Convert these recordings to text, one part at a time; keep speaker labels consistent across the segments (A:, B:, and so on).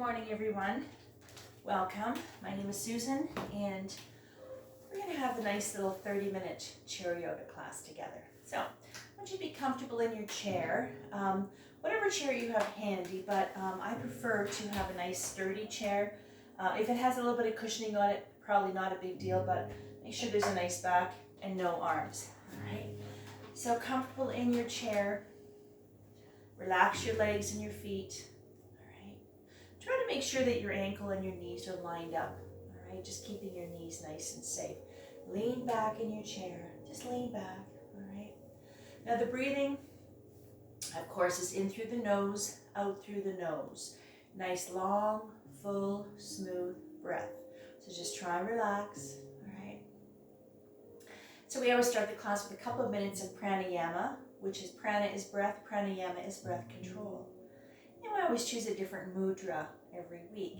A: morning, everyone. Welcome. My name is Susan, and we're going to have a nice little 30-minute chair yoga class together. So, I want you to be comfortable in your chair, whatever chair you have handy, but I prefer to have a nice sturdy chair. If it has a little bit of cushioning on it, probably not a big deal, but make sure there's a nice back and no arms. All right. So, comfortable in your chair. Relax your legs and your feet. Try to make sure that your ankle and your knees are lined up, all right? Just keeping your knees nice and safe. Lean back in your chair. Just lean back, all right? Now the breathing, of course, is in through the nose, out through the nose. Nice, long, full, smooth breath. So just try and relax, all right? So we always start the class with a couple of minutes of pranayama, which is prana is breath, pranayama is breath control. And we always choose a different mudra every week.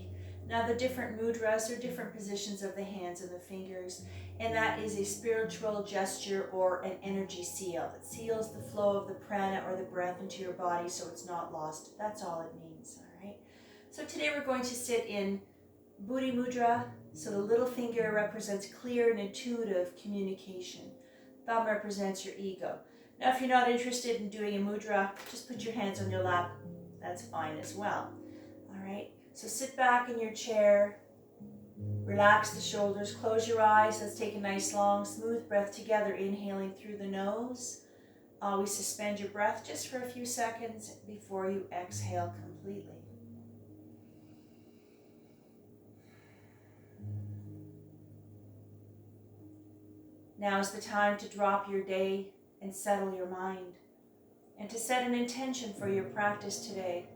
A: Now the different mudras are different positions of the hands and the fingers, and that is a spiritual gesture or an energy seal. It seals the flow of the prana or the breath into your body so it's not lost. That's all it means, all right? So today we're going to sit in Buddhi Mudra. So the little finger represents clear and intuitive communication. Thumb represents your ego. Now if you're not interested in doing a mudra, just put your hands on your lap. That's fine as well. All right, so sit back in your chair, relax the shoulders, close your eyes. Let's take a nice long smooth breath together, inhaling through the nose. Always suspend your breath just for a few seconds before you exhale completely. Now is the time to drop your day and settle your mind, and to set an intention for your practice today.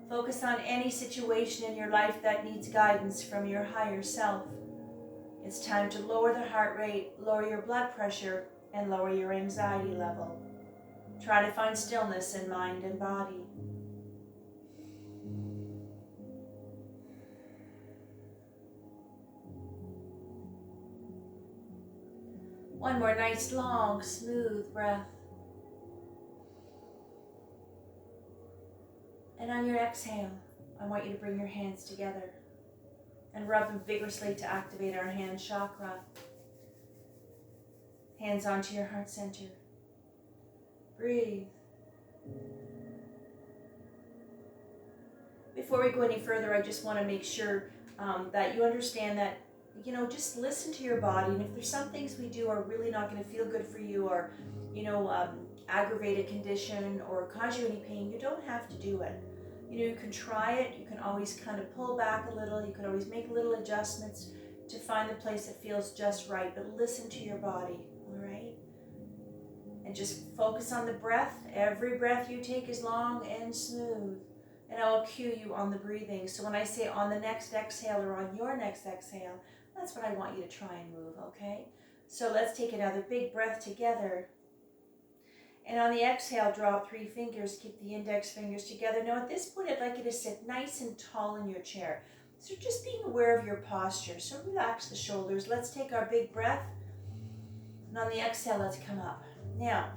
A: Focus on any situation in your life that needs guidance from your higher self. It's time to lower the heart rate, lower your blood pressure, and lower your anxiety level. Try to find stillness in mind and body. One more nice, long, smooth breath. And on your exhale, I want you to bring your hands together and rub them vigorously to activate our hand chakra. Hands onto your heart center. Breathe. Before we go any further, I just want to make sure that you understand that, just listen to your body. And if there's some things we do are really not going to feel good for you, or, aggravate a condition or cause you any pain, you don't have to do it. You can try it. You can always kind of pull back a little. You can always make little adjustments to find the place that feels just right. But listen to your body, all right? And just focus on the breath. Every breath you take is long and smooth. And I will cue you on the breathing. So when I say on the next exhale or on your next exhale, that's what I want you to try and move, okay? So let's take another big breath together. And on the exhale, draw 3 fingers, keep the index fingers together. Now at this point, I'd like you to sit nice and tall in your chair. So just being aware of your posture. So relax the shoulders. Let's take our big breath. And on the exhale, let's come up. Now,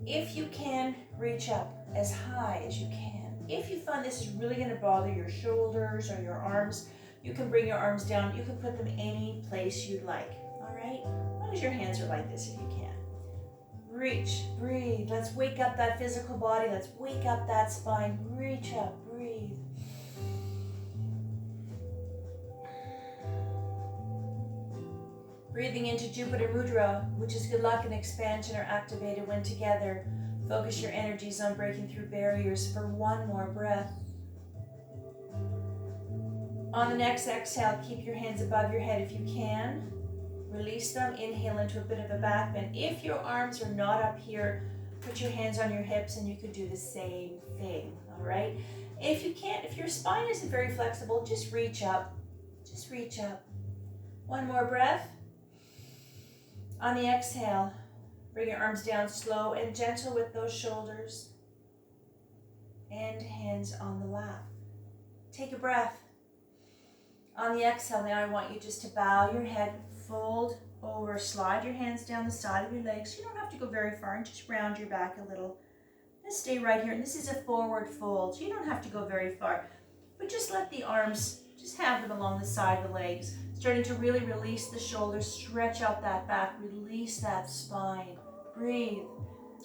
A: if you can, reach up as high as you can. If you find this is really going to bother your shoulders or your arms, you can bring your arms down. You can put them any place you'd like, all right? As long as your hands are like this if you can. Reach, breathe. Let's wake up that physical body. Let's wake up that spine. Reach up, breathe. Breathing into Jupiter Mudra, which is good luck and expansion, are activated when together. Focus your energies on breaking through barriers for one more breath. On the next exhale, keep your hands above your head if you can. Release them, inhale into a bit of a back bend. If your arms are not up here, put your hands on your hips and you could do the same thing, all right? If you can't, if your spine isn't very flexible, just reach up. Just reach up. One more breath. On the exhale, bring your arms down slow and gentle with those shoulders and hands on the lap. Take a breath. On the exhale, now I want you just to bow your head, fold over, slide your hands down the side of your legs. You don't have to go very far, and just round your back a little. Just stay right here, and this is a forward fold, so you don't have to go very far. but just let the arms, just have them along the side of the legs. Starting to really release the shoulders, stretch out that back, release that spine. Breathe.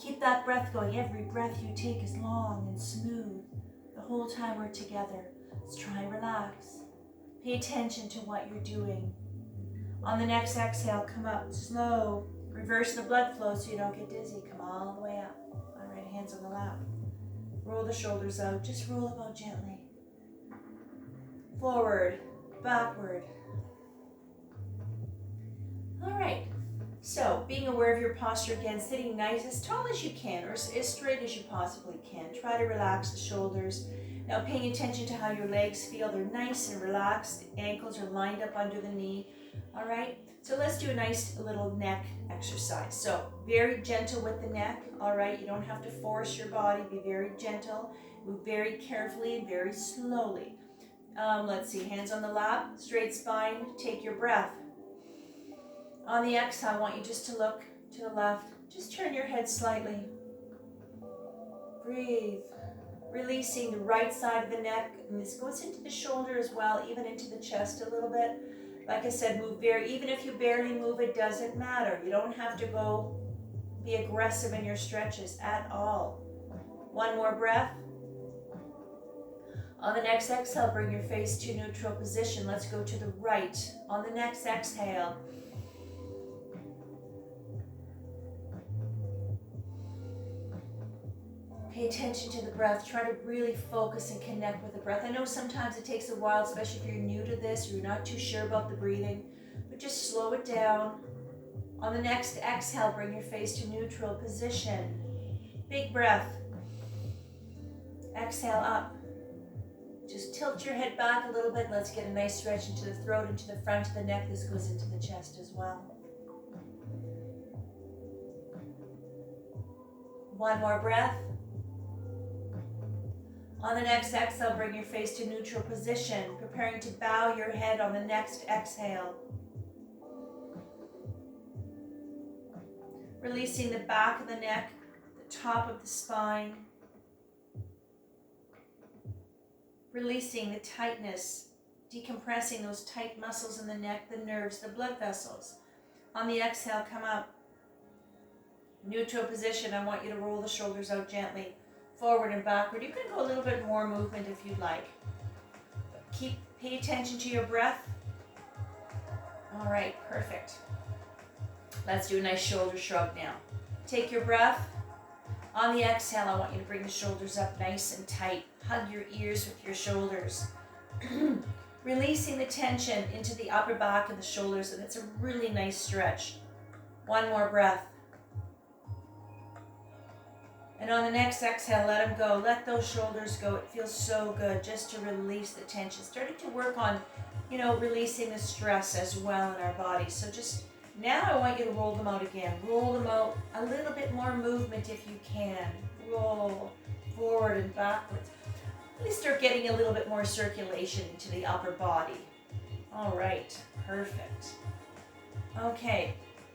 A: Keep that breath going. Every breath you take is long and smooth. The whole time we're together. Let's try and relax. Pay attention to what you're doing. On the next exhale, come up slow. Reverse the blood flow so you don't get dizzy. Come all the way up. All right, hands on the lap. Roll the shoulders out. Just roll them out gently. Forward, backward. All right. So, being aware of your posture again, sitting nice, as tall as you can, or as straight as you possibly can. Try to relax the shoulders. Now, paying attention to how your legs feel. They're nice and relaxed. The ankles are lined up under the knee. All right. So let's do a nice little neck exercise. So, very gentle with the neck. All right. You don't have to force your body. Be very gentle. Move very carefully and very slowly. Let's see. Hands on the lap. Straight spine. Take your breath. On the exhale, I want you just to look to the left. Just turn your head slightly. Breathe. Releasing the right side of the neck. And this goes into the shoulder as well, even into the chest a little bit. Like I said, even if you barely move, it doesn't matter. You don't have to go be aggressive in your stretches at all. One more breath. On the next exhale, bring your face to neutral position. Let's go to the right. On the next exhale, pay attention to the breath. Try to really focus and connect with the breath. I know sometimes it takes a while, especially if you're new to this, or you're not too sure about the breathing, but just slow it down. On the next exhale, bring your face to neutral position. Big breath. Exhale up. Just tilt your head back a little bit. Let's get a nice stretch into the throat, into the front of the neck. This goes into the chest as well. One more breath. On the next exhale, bring your face to neutral position, preparing to bow your head on the next exhale. Releasing the back of the neck, the top of the spine. Releasing the tightness, decompressing those tight muscles in the neck, the nerves, the blood vessels. On the exhale, come up. Neutral position, I want you to roll the shoulders out gently. Forward and backward. You can go a little bit more movement if you'd like. Pay attention to your breath. All right, perfect. Let's do a nice shoulder shrug now. Take your breath. On the exhale, I want you to bring the shoulders up nice and tight. Hug your ears with your shoulders. Releasing the tension into the upper back of the shoulders, and it's a really nice stretch. One more breath. And on the next exhale, let them go. Let those shoulders go. It feels so good just to release the tension. Starting to work on, releasing the stress as well in our bodies. So just now I want you to roll them out again. Roll them out. A little bit more movement if you can. Roll forward and backwards. Really start getting a little bit more circulation into the upper body. All right, perfect. Okay.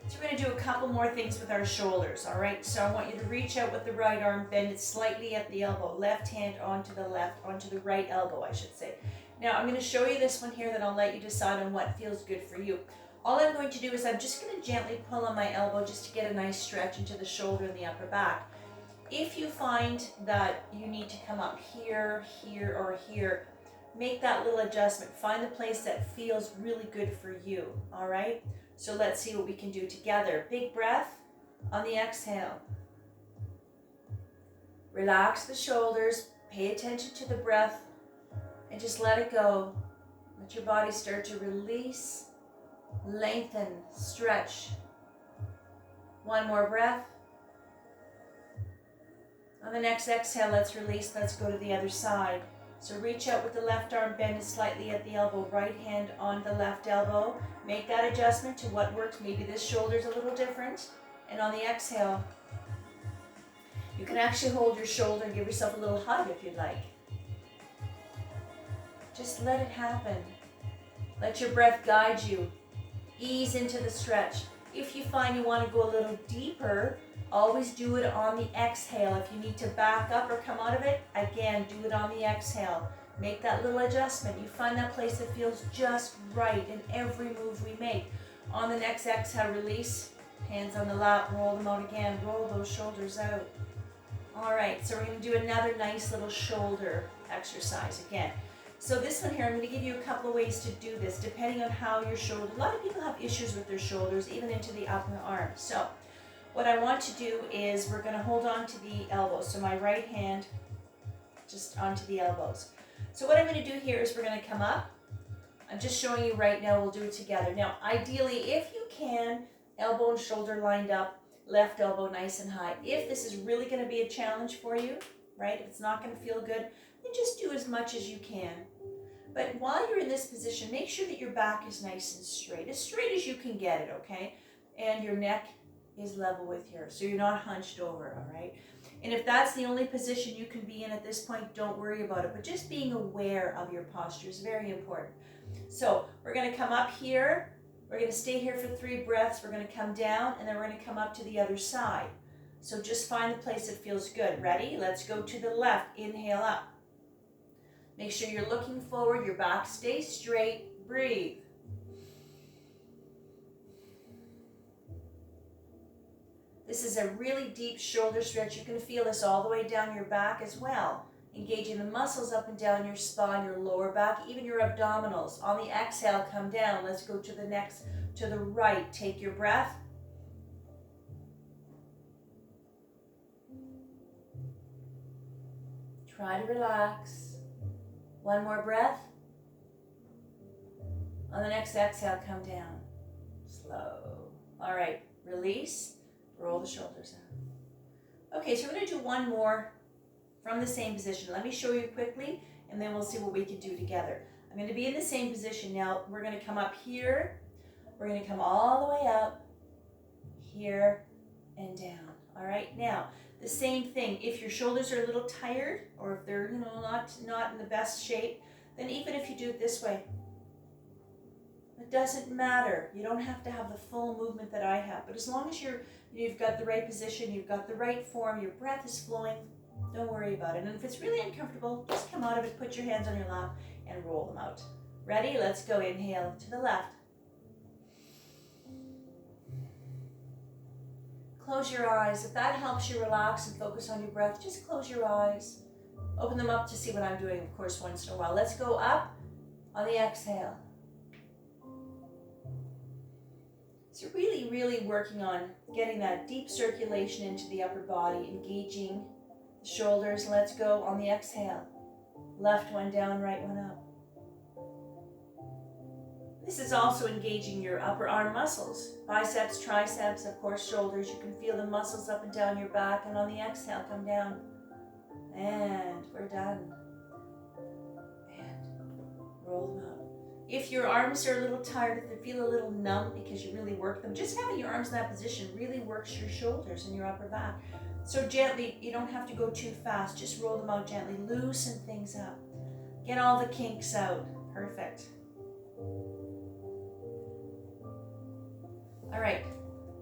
A: So we're going to do a couple more things with our shoulders, all right? So I want you to reach out with the right arm, bend it slightly at the elbow, left hand onto the right elbow, I should say. Now I'm going to show you this one here, then I'll let you decide on what feels good for you. All I'm going to do is I'm just going to gently pull on my elbow just to get a nice stretch into the shoulder and the upper back. If you find that you need to come up here, here, or here, make that little adjustment. Find the place that feels really good for you, all right? So let's see what we can do together. Big breath on the exhale. Relax the shoulders, pay attention to the breath, and just let it go. Let your body start to release, lengthen, stretch. One more breath. On the next exhale, let's release. Let's go to the other side. So reach out with the left arm, bend it slightly at the elbow, right hand on the left elbow. Make that adjustment to what works. Maybe this shoulder's a little different. And on the exhale, you can actually hold your shoulder and give yourself a little hug if you'd like. Just let it happen. Let your breath guide you. Ease into the stretch. If you find you want to go a little deeper, always do it on the exhale. If you need to back up or come out of it, again, do it on the exhale. Make that little adjustment. You find that place that feels just right in every move we make. On the next exhale, release. Hands on the lap, roll them out again. Roll those shoulders out. All right, so we're going to do another nice little shoulder exercise again. So this one here, I'm going to give you a couple of ways to do this, depending on how your shoulder, a lot of people have issues with their shoulders, even into the upper arm. So what I want to do is we're going to hold on to the elbows. So my right hand just onto the elbows. So what I'm going to do here is we're going to come up. I'm just showing you right now, we'll do it together. Now, ideally, if you can, elbow and shoulder lined up, left elbow nice and high. If this is really going to be a challenge for you, right, if it's not going to feel good, then just do as much as you can. But while you're in this position, make sure that your back is nice and straight as you can get it, okay? And your neck is level with yours, so you're not hunched over, all right? And if that's the only position you can be in at this point, don't worry about it. But just being aware of your posture is very important. So we're going to come up here. We're going to stay here for 3 breaths. We're going to come down, and then we're going to come up to the other side. So just find the place that feels good. Ready? Let's go to the left. Inhale up. Make sure you're looking forward. Your back stays straight. Breathe. This is a really deep shoulder stretch. You can feel this all the way down your back as well. Engaging the muscles up and down your spine, your lower back, even your abdominals. On the exhale, come down. Let's go to the next, to the right. Take your breath. Try to relax. One more breath. On the next exhale, come down. Slow. All right, release. Roll the shoulders out. Okay, so we're going to do one more from the same position. Let me show you quickly, and then we'll see what we can do together. I'm going to be in the same position now. We're going to come up here. We're going to come all the way up, here, and down. All right, now, the same thing. If your shoulders are a little tired, or if they're, not in the best shape, then even if you do it this way, it doesn't matter. You don't have to have the full movement that I have. But as long as you've got the right position, you've got the right form, your breath is flowing, don't worry about it. And if it's really uncomfortable, just come out of it, put your hands on your lap, and roll them out. Ready? Let's go. Inhale to the left. Close your eyes. If that helps you relax and focus on your breath, just close your eyes. Open them up to see what I'm doing, of course, once in a while. Let's go up on the exhale. So really, really working on getting that deep circulation into the upper body, engaging the shoulders. Let's go on the exhale. Left one down, right one up. This is also engaging your upper arm muscles. Biceps, triceps, of course, shoulders. You can feel the muscles up and down your back. And on the exhale, come down. And we're done. And roll them out. If your arms are a little tired, if they feel a little numb because you really work them, just having your arms in that position really works your shoulders and your upper back. So gently, you don't have to go too fast. Just roll them out gently. Loosen things up. Get all the kinks out. Perfect. All right,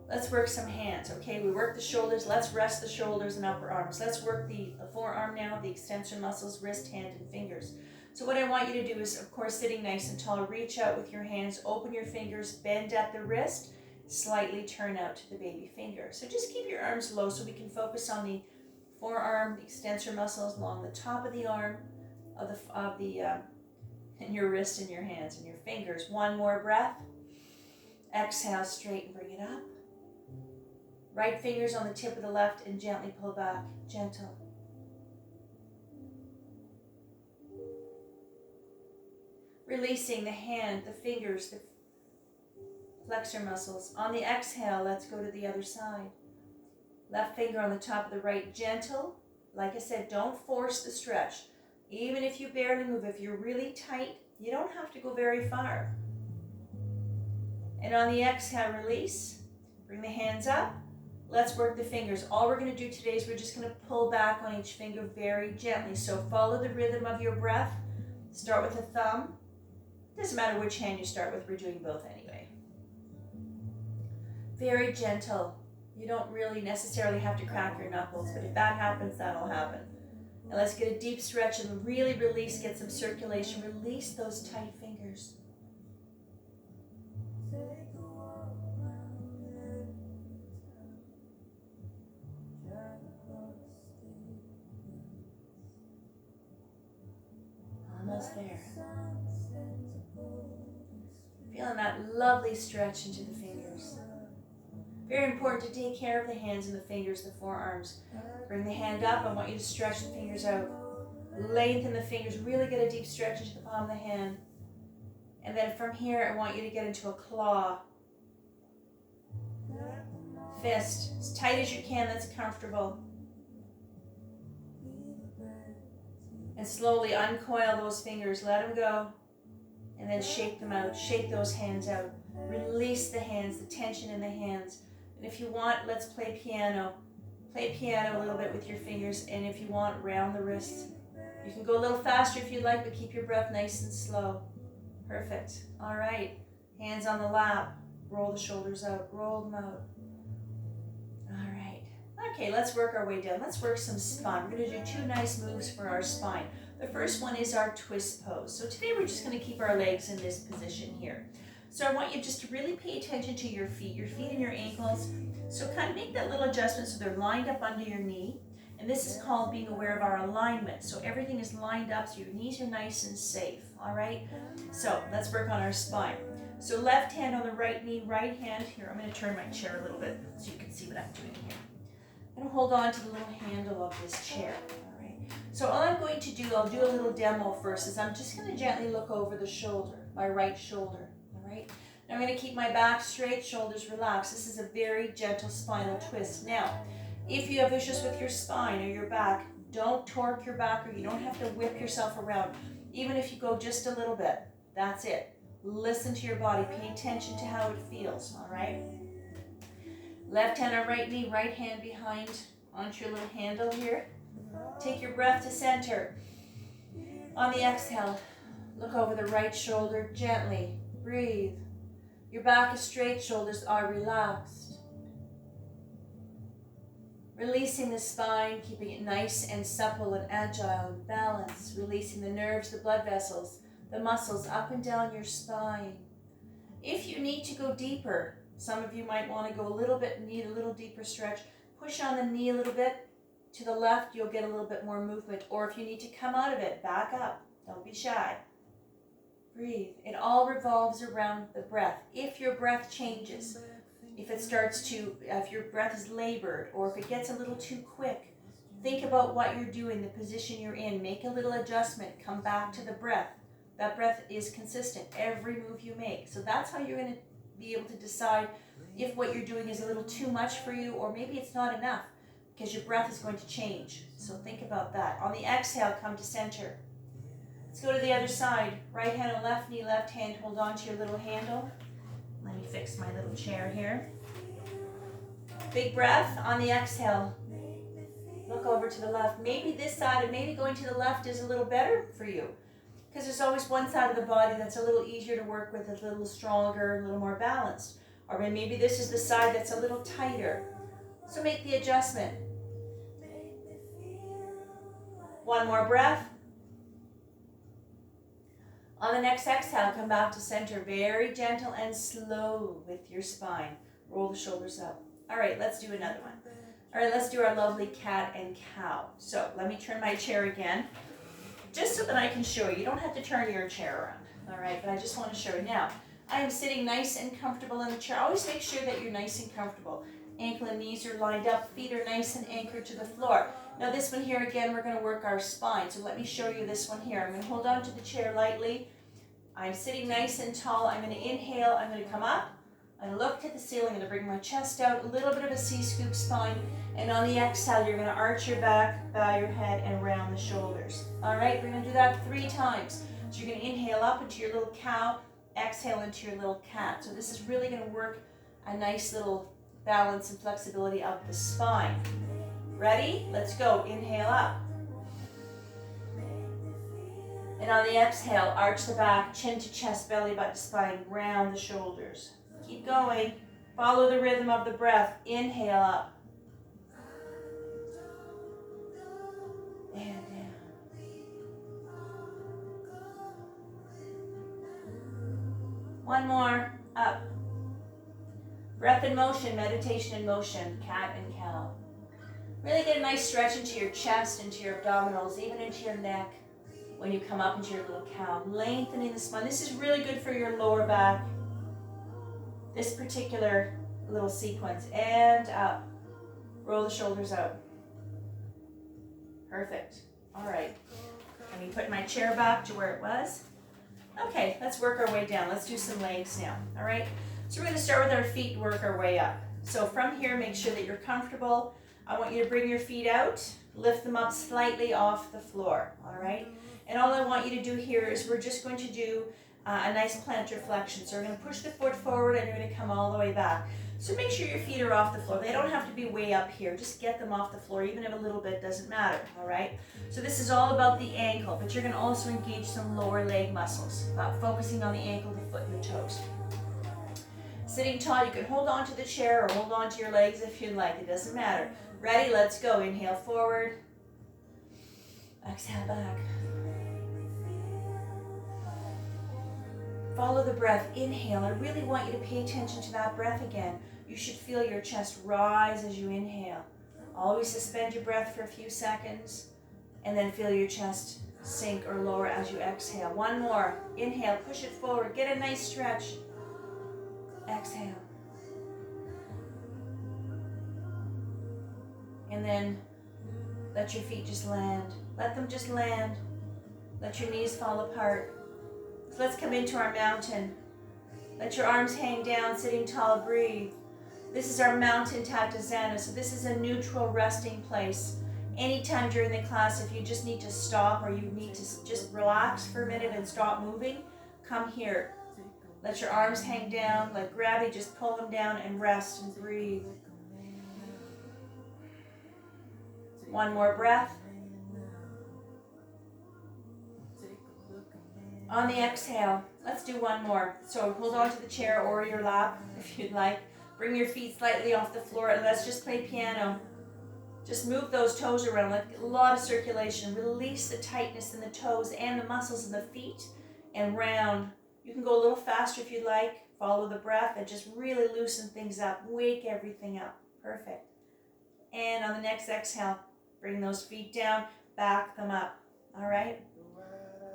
A: let's work some hands, okay? We work the shoulders. Let's rest the shoulders and upper arms. Let's work the forearm now, the extensor muscles, wrist, hand, and fingers. So what I want you to do is, of course, sitting nice and tall, reach out with your hands, open your fingers, bend at the wrist, slightly turn out to the baby finger. So just keep your arms low so we can focus on the forearm, the extensor muscles along the top of the arm, and your wrist and your hands and your fingers. One more breath. Exhale, straight and bring it up. Right fingers on the tip of the left and gently pull back, gentle. Releasing the hand, the fingers, the flexor muscles. On the exhale, let's go to the other side. Left finger on the top of the right, gentle. Like I said, don't force the stretch. Even if you barely move, if you're really tight, you don't have to go very far. And on the exhale, release. Bring the hands up. Let's work the fingers. All we're going to do today is we're just going to pull back on each finger very gently. So follow the rhythm of your breath. Start with the thumb. Doesn't matter which hand you start with. We're doing both anyway. Very gentle. You don't really necessarily have to crack your knuckles, but if that happens, that'll happen. And let's get a deep stretch and really release, get some circulation. Release those tight fingers. Almost there. Feeling that lovely stretch into the fingers. Very important to take care of the hands and the fingers, the forearms. Bring the hand up. I want you to stretch the fingers out. Lengthen the fingers. Really get a deep stretch into the palm of the hand. And then from here, I want you to get into a claw. Fist. As tight as you can, that's comfortable. And slowly uncoil those fingers. Let them go. And then shake them out. Shake those hands out. Release the hands, the tension in the hands. And if you want, let's play piano. Play piano a little bit with your fingers. And if you want, round the wrists. You can go a little faster if you'd like, but keep your breath nice and slow. Perfect. All right. Hands on the lap. Roll the shoulders out. Roll them out. All right. Okay, let's work our way down. Let's work some spine. We're going to do 2 nice moves for our spine. The first one is our twist pose. So today we're just going to keep our legs in this position here. So I want you just to really pay attention to your feet and your ankles. So kind of make that little adjustment so they're lined up under your knee. And this is called being aware of our alignment. So everything is lined up so your knees are nice and safe, all right? So let's work on our spine. So left hand on the right knee, right hand. Here, I'm going to turn my chair a little bit so you can see what I'm doing here. I'm going to hold on to the little handle of this chair, all right? So all I'm going to do, I'll do a little demo first, is I'm just going to gently look over the shoulder, my right shoulder. Right? Now I'm going to keep my back straight, shoulders relaxed. This is a very gentle spinal twist. Now, if you have issues with your spine or your back, don't torque your back, or you don't have to whip yourself around. Even if you go just a little bit, that's it. Listen to your body. Pay attention to how it feels, all right? Left hand on right knee, right hand behind onto your little handle here. Take your breath to center. On the exhale, look over the right shoulder gently. Breathe. Your back is straight, shoulders are relaxed. Releasing the spine, keeping it nice and supple and agile and balanced. Releasing the nerves, the blood vessels, the muscles up and down your spine. If you need to go deeper, some of you might want to go a little bit, need a little deeper stretch. Push on the knee a little bit. To the left, you'll get a little bit more movement. Or if you need to come out of it, back up. Don't be shy. Breathe. It all revolves around the breath. If your breath changes, if your breath is labored, or if it gets a little too quick, think about what you're doing, the position you're in. Make a little adjustment. Come back to the breath. That breath is consistent every move you make. So that's how you're going to be able to decide if what you're doing is a little too much for you, or maybe it's not enough, because your breath is going to change. So think about that. On the exhale, come to center. Let's go to the other side. Right hand on left knee, left hand. Hold on to your little handle. Let me fix my little chair here. Big breath on the exhale. Look over to the left. Maybe this side, and maybe going to the left is a little better for you, because there's always one side of the body that's a little easier to work with, a little stronger, a little more balanced. Or maybe this is the side that's a little tighter. So make the adjustment. One more breath. On the next exhale, come back to center. Very gentle and slow with your spine. Roll the shoulders up. All right, let's do another one. All right, let's do our lovely cat and cow. So let me turn my chair again, just so that I can show you. You don't have to turn your chair around, all right? But I just want to show you. Now, I am sitting nice and comfortable in the chair. Always make sure that you're nice and comfortable. Ankle and knees are lined up. Feet are nice and anchored to the floor. Now this one here, again, we're going to work our spine. So let me show you this one here. I'm going to hold on to the chair lightly. I'm sitting nice and tall. I'm going to inhale. I'm going to come up. I'm going to look to the ceiling. I'm going to bring my chest out. A little bit of a C-scoop spine. And on the exhale, you're going to arch your back, bow your head, and round the shoulders. All right, we're going to do that 3 times. So you're going to inhale up into your little cow. Exhale into your little cat. So this is really going to work a nice little balance and flexibility of the spine. Ready? Let's go. Inhale up. And on the exhale, arch the back, chin to chest, belly button to spine, round the shoulders. Keep going. Follow the rhythm of the breath. Inhale up. And down. One more, up. Breath in motion, meditation in motion, cat and cow. Really get a nice stretch into your chest, into your abdominals, even into your neck when you come up into your little cow. Lengthening the spine. This is really good for your lower back. This particular little sequence. And up. Roll the shoulders out. Perfect. All right. Let me put my chair back to where it was. Okay, let's work our way down. Let's do some legs now. All right. So we're going to start with our feet and work our way up. So from here, make sure that you're comfortable. I want you to bring your feet out, lift them up slightly off the floor, all right? And all I want you to do here is we're just going to do a nice plantar flexion. So we're going to push the foot forward and you're going to come all the way back. So make sure your feet are off the floor. They don't have to be way up here. Just get them off the floor, even if a little bit doesn't matter, all right? So this is all about the ankle, but you're going to also engage some lower leg muscles, focusing on the ankle, the foot, and the toes. Sitting tall, you can hold on to the chair or hold on to your legs if you'd like. It doesn't matter. Ready? Let's go. Inhale forward. Exhale back. Follow the breath. Inhale. I really want you to pay attention to that breath again. You should feel your chest rise as you inhale. Always suspend your breath for a few seconds and then feel your chest sink or lower as you exhale. One more. Inhale. Push it forward. Get a nice stretch. Exhale. And then let your feet just land. Let them just land. Let your knees fall apart. So let's come into our mountain. Let your arms hang down, sitting tall, breathe. This is our mountain Tattasana. So this is a neutral resting place. Anytime during the class, if you just need to stop or you need to just relax for a minute and stop moving, come here. Let your arms hang down, let gravity just pull them down and rest and breathe. One more breath. On the exhale, let's do one more. So hold on to the chair or your lap if you'd like. Bring your feet slightly off the floor and let's just play piano. Just move those toes around, let a lot of circulation. Release the tightness in the toes and the muscles in the feet and round. You can go a little faster if you'd like. Follow the breath and just really loosen things up. Wake everything up. Perfect. And on the next exhale, bring those feet down, back them up. All right?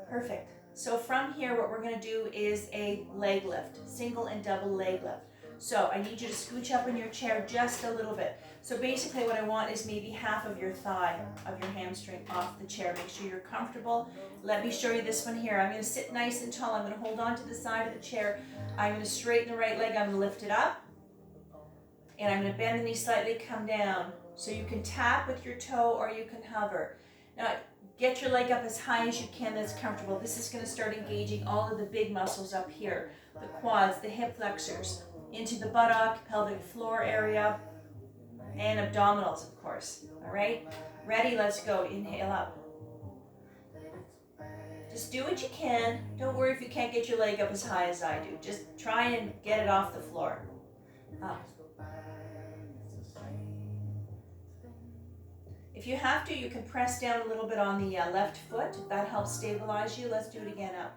A: Perfect. So from here, what we're going to do is a leg lift, single and double leg lift. So I need you to scooch up in your chair just a little bit. So basically what I want is maybe half of your thigh, of your hamstring off the chair. Make sure you're comfortable. Let me show you this one here. I'm going to sit nice and tall. I'm going to hold on to the side of the chair. I'm going to straighten the right leg. I'm going to lift it up. And I'm going to bend the knee slightly, come down. So you can tap with your toe or you can hover. Now, get your leg up as high as you can that's comfortable. This is going to start engaging all of the big muscles up here. The quads, the hip flexors, into the buttock, pelvic floor area, and abdominals, of course. All right? Ready? Let's go. Inhale up. Just do what you can. Don't worry if you can't get your leg up as high as I do. Just try and get it off the floor. Up. If you have to, you can press down a little bit on the left foot. That helps stabilize you. Let's do it again. Up.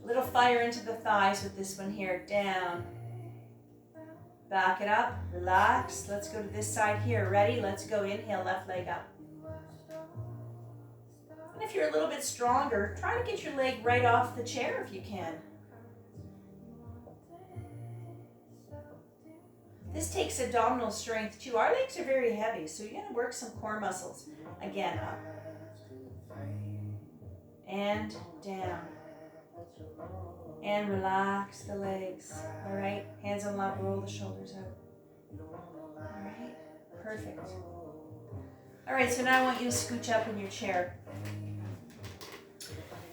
A: A little fire into the thighs with this one here. Down. Back it up. Relax. Let's go to this side here. Ready? Let's go. Inhale, left leg up. And if you're a little bit stronger, try to get your leg right off the chair if you can. This takes abdominal strength too. Our legs are very heavy, so you're going to work some core muscles. Again, up. And down. And relax the legs. All right? Hands on lap, roll the shoulders out. All right? Perfect. All right, so now I want you to scooch up in your chair.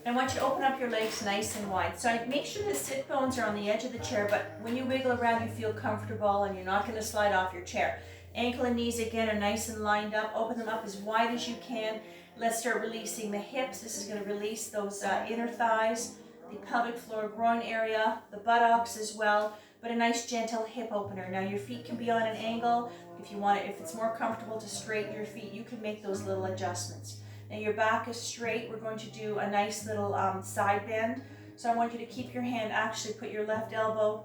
A: I want you to open up your legs nice and wide. So make sure the sit bones are on the edge of the chair, but when you wiggle around, you feel comfortable and you're not going to slide off your chair. Ankle and knees, again, are nice and lined up. Open them up as wide as you can. Let's start releasing the hips. This is going to release those inner thighs, the pelvic floor, groin area, the buttocks as well, but a nice gentle hip opener. Now your feet can be on an angle. If you want it, if it's more comfortable to straighten your feet, you can make those little adjustments. Now your back is straight. We're going to do a nice little side bend. So I want you to keep your hand, actually put your left elbow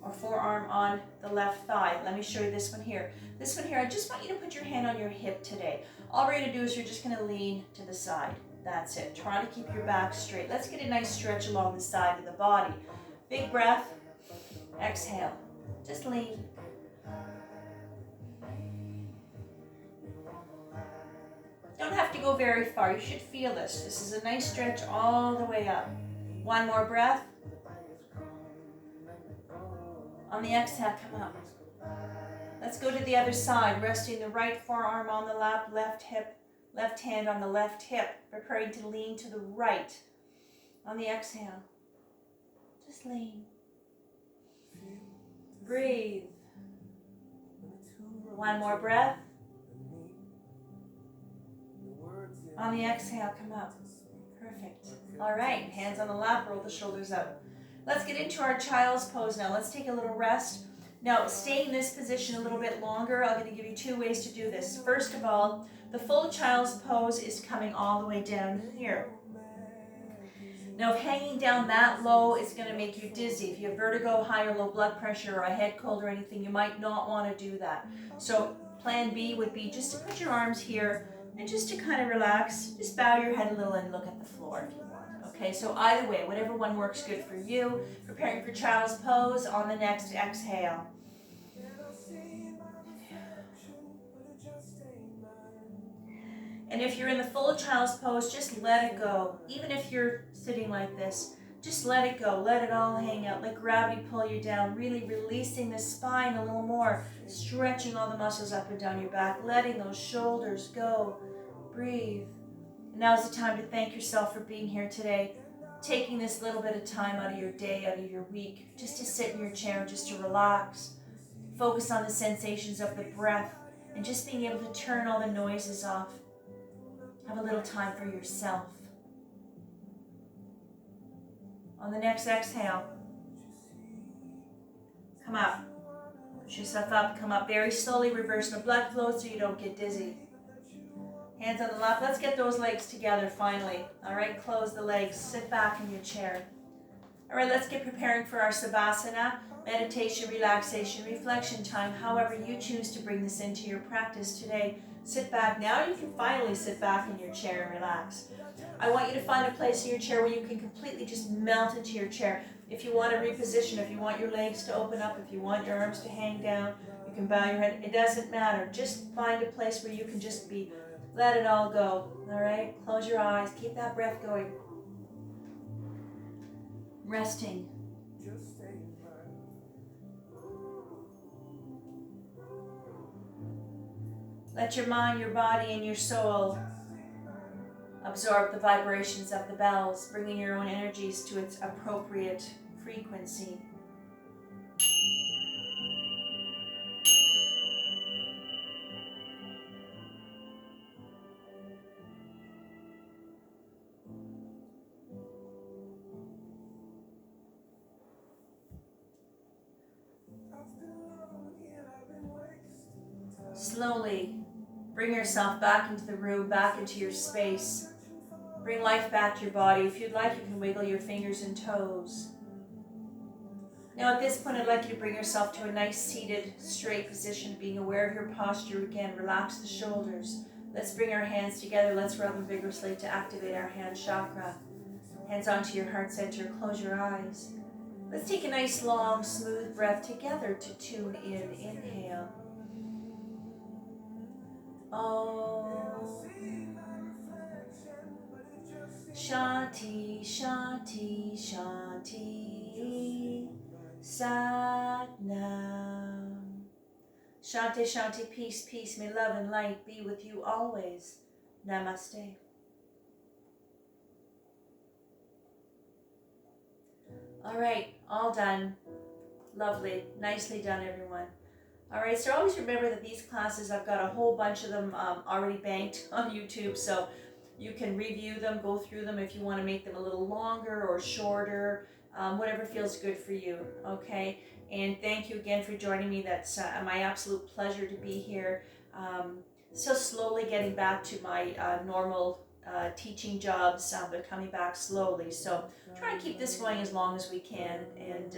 A: or forearm on the left thigh. Let me show you this one here. This one here, I just want you to put your hand on your hip today. All we're gonna do is you're just gonna lean to the side. That's it. Try to keep your back straight. Let's get a nice stretch along the side of the body. Big breath. Exhale. Just lean. Don't have to go very far. You should feel this. This is a nice stretch all the way up. One more breath. On the exhale, come up. Let's go to the other side, resting the right forearm on the lap, left hand on the left hip, preparing to lean to the right. On the exhale, just lean. Breathe. One more breath. On the exhale, come up. Perfect. All right, hands on the lap, roll the shoulders out. Let's get into our child's pose now. Let's take a little rest. Now, stay in this position a little bit longer. I'm going to give you 2 ways to do this. First of all, the full child's pose is coming all the way down here. Now, if hanging down that low is going to make you dizzy, if you have vertigo, high or low blood pressure, or a head cold or anything, you might not want to do that. So plan B would be just to put your arms here and just to kind of relax. Just bow your head a little and look at the floor if you want. Okay, so either way, whatever one works good for you. Preparing for child's pose on the next exhale. And if you're in the full child's pose, just let it go. Even if you're sitting like this, just let it go. Let it all hang out. Let gravity pull you down. Really releasing the spine a little more. Stretching all the muscles up and down your back. Letting those shoulders go. Breathe. And now's the time to thank yourself for being here today. Taking this little bit of time out of your day, out of your week, just to sit in your chair, just to relax. Focus on the sensations of the breath and just being able to turn all the noises off. Have a little time for yourself. On the next exhale, come up. Push yourself up, come up very slowly, reverse the blood flow so you don't get dizzy. Hands on the lap. Let's get those legs together finally. All right, close the legs. Sit back in your chair. All right, let's get preparing for our Savasana, meditation, relaxation, reflection time, however you choose to bring this into your practice today. Sit back. Now you can finally sit back in your chair and relax. I want you to find a place in your chair where you can completely just melt into your chair. If you want to reposition, if you want your legs to open up, if you want your arms to hang down, you can bow your head. It doesn't matter. Just find a place where you can just be, let it all go. All right? Close your eyes. Keep that breath going. Resting. Let your mind, your body, and your soul absorb the vibrations of the bells, bringing your own energies to its appropriate frequency. Slowly bring yourself back into the room, back into your space. Bring life back to your body. If you'd like, you can wiggle your fingers and toes. Now at this point, I'd like you to bring yourself to a nice seated, straight position, being aware of your posture again. Relax the shoulders. Let's bring our hands together. Let's rub them vigorously to activate our hand chakra. Hands onto your heart center. Close your eyes. Let's take a nice, long, smooth breath together to tune in. Inhale. Shanti, Shanti, Shanti, Satnam. Shanti, Shanti, peace, peace, may love and light be with you always. Namaste. All right, all done. Lovely, nicely done, everyone. All right, so always remember that these classes, I've got a whole bunch of them already banked on YouTube, so you can review them, go through them if you want to make them a little longer or shorter, whatever feels good for you, okay? And thank you again for joining me. That's my absolute pleasure to be here. So slowly getting back to my normal teaching jobs, but coming back slowly. So try and keep this going as long as we can, and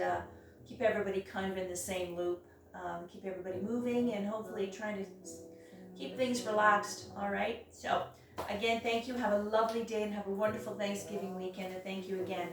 A: keep everybody kind of in the same loop. Keep everybody moving, and hopefully trying to keep things relaxed. All right. So again, thank you. Have a lovely day and have a wonderful Thanksgiving weekend. And thank you again.